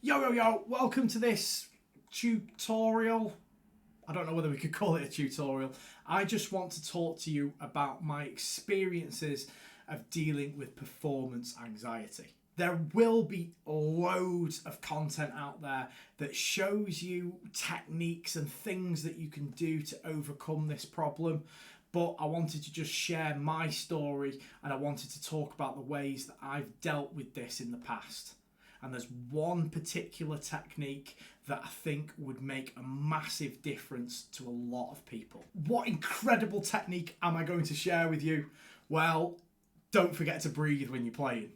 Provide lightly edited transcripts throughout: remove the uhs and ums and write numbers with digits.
Yo, welcome to this tutorial. I don't know whether we could call it a tutorial. I just want to talk to you about my experiences of dealing with performance anxiety. There will be loads of content out there that shows you techniques and things that you can do to overcome this problem. But I wanted to just share my story, and I wanted to talk about the ways that I've dealt with this in the past. And there's one particular technique that I think would make a massive difference to a lot of people. What incredible technique am I going to share with you? Well, don't forget to breathe when you're playing.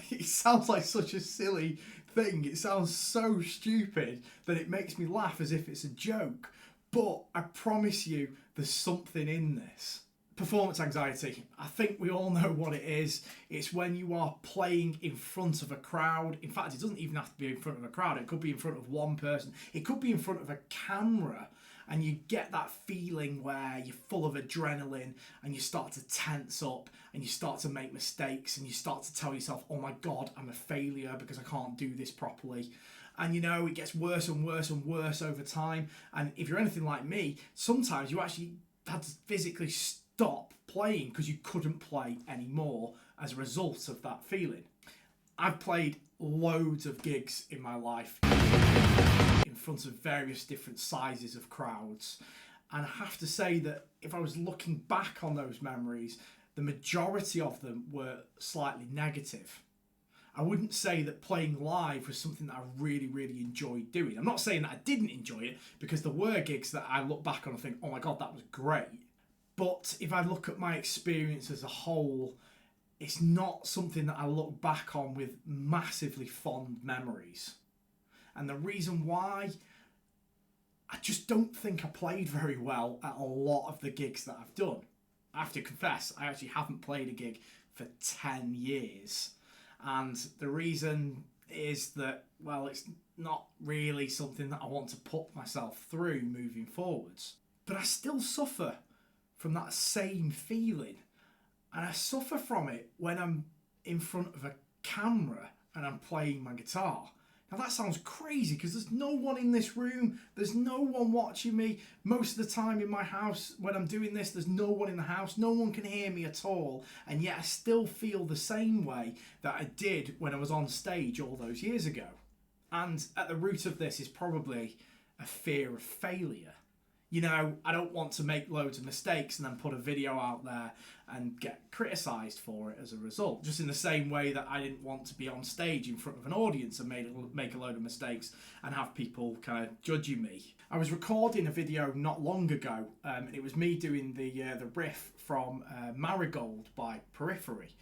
It sounds like such a silly thing. It sounds so stupid that it makes me laugh as if it's a joke. But I promise you, there's something in this. Performance anxiety. I think we all know what it is. It's when you are playing in front of a crowd. In fact, it doesn't even have to be in front of a crowd. It could be in front of one person. It could be in front of a camera. And you get that feeling where you're full of adrenaline and you start to tense up and you start to make mistakes and you start to tell yourself, oh my God, I'm a failure because I can't do this properly. And you know, it gets worse and worse and worse over time. And if you're anything like me, sometimes you actually had to physically stop playing because you couldn't play anymore as a result of that feeling. I've played loads of gigs in my life in front of various different sizes of crowds, and I have to say that if I was looking back on those memories, the majority of them were slightly negative. I wouldn't say that playing live was something that I really enjoyed doing. I'm not saying that I didn't enjoy it, because there were gigs that I look back on and think, oh my God, that was great. But if I look at my experience as a whole, it's not something that I look back on with massively fond memories. And the reason why, I just don't think I played very well at a lot of the gigs that I've done. I have to confess, I actually haven't played a gig for 10 years. And the reason is that, well, it's not really something that I want to put myself through moving forwards. But I still suffer from that same feeling. And I suffer from it when I'm in front of a camera and I'm playing my guitar. Now that sounds crazy because there's no one in this room, there's no one watching me. Most of the time in my house when I'm doing this, there's no one in the house, no one can hear me at all, and yet I still feel the same way that I did when I was on stage all those years ago. And at the root of this is probably a fear of failure. You know, I don't want to make loads of mistakes and then put a video out there and get criticised for it as a result. Just in the same way that I didn't want to be on stage in front of an audience and make a load of mistakes and have people kind of judging me. I was recording a video not long ago, and it was me doing the riff from Marigold by Periphery.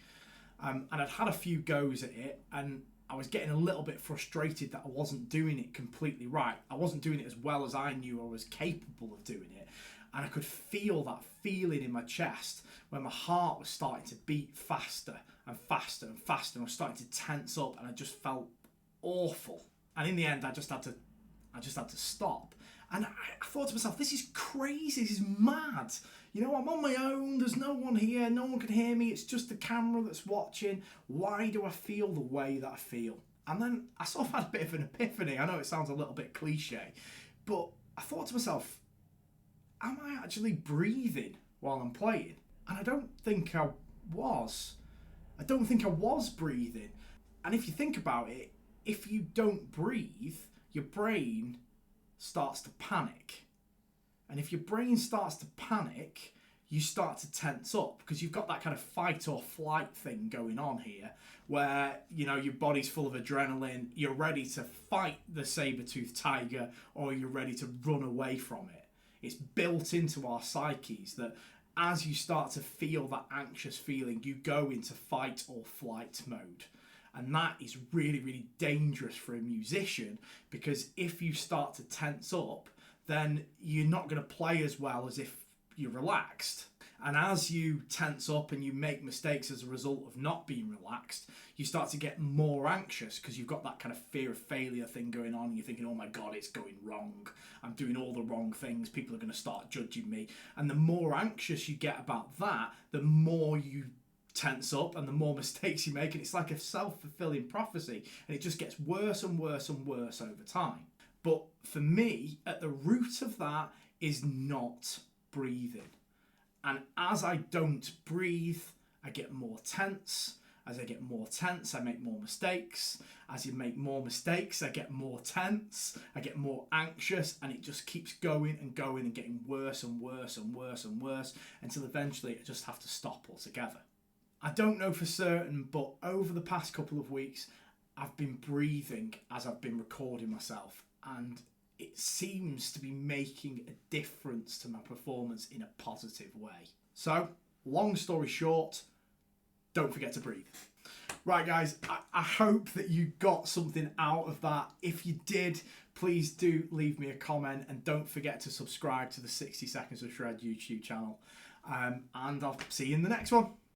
And I'd had a few goes at it, and I was getting a little bit frustrated that I wasn't doing it completely right. I wasn't doing it as well as I knew I was capable of doing it. And I could feel that feeling in my chest when my heart was starting to beat faster and faster and faster. And I was starting to tense up, and I just felt awful. And in the end, I just had to stop. And I thought to myself, this is crazy, this is mad. You know, I'm on my own, there's no one here, no one can hear me, it's just the camera that's watching. Why do I feel the way that I feel? And then I sort of had a bit of an epiphany. I know it sounds a little bit cliche, but I thought to myself, am I actually breathing while I'm playing? And I don't think I was. I don't think I was breathing. And if you think about it, if you don't breathe, your brain starts to panic. And if your brain starts to panic, you start to tense up because you've got that kind of fight or flight thing going on here where, you know, your body's full of adrenaline, you're ready to fight the saber-toothed tiger or you're ready to run away from it. It's built into our psyches that as you start to feel that anxious feeling, you go into fight or flight mode. And that is really dangerous for a musician, because if you start to tense up, then you're not going to play as well as if you're relaxed. And as you tense up and you make mistakes as a result of not being relaxed, you start to get more anxious because you've got that kind of fear of failure thing going on. And you're thinking, oh my God, it's going wrong. I'm doing all the wrong things. People are going to start judging me. And the more anxious you get about that, the more you tense up and the more mistakes you make, and it's like a self-fulfilling prophecy, and it just gets worse and worse and worse over time. But for me, at the root of that is not breathing. And as I don't breathe, I get more tense. As I get more tense, I make more mistakes. As you make more mistakes, I get more tense. I get more anxious, and it just keeps going and going and getting worse and worse and worse and worse until eventually I just have to stop altogether. I don't know for certain, but over the past couple of weeks, I've been breathing as I've been recording myself, and it seems to be making a difference to my performance in a positive way. So, long story short, don't forget to breathe. Right, guys, I hope that you got something out of that. If you did, please do leave me a comment, and don't forget to subscribe to the 60 Seconds of Shred YouTube channel. And I'll see you in the next one.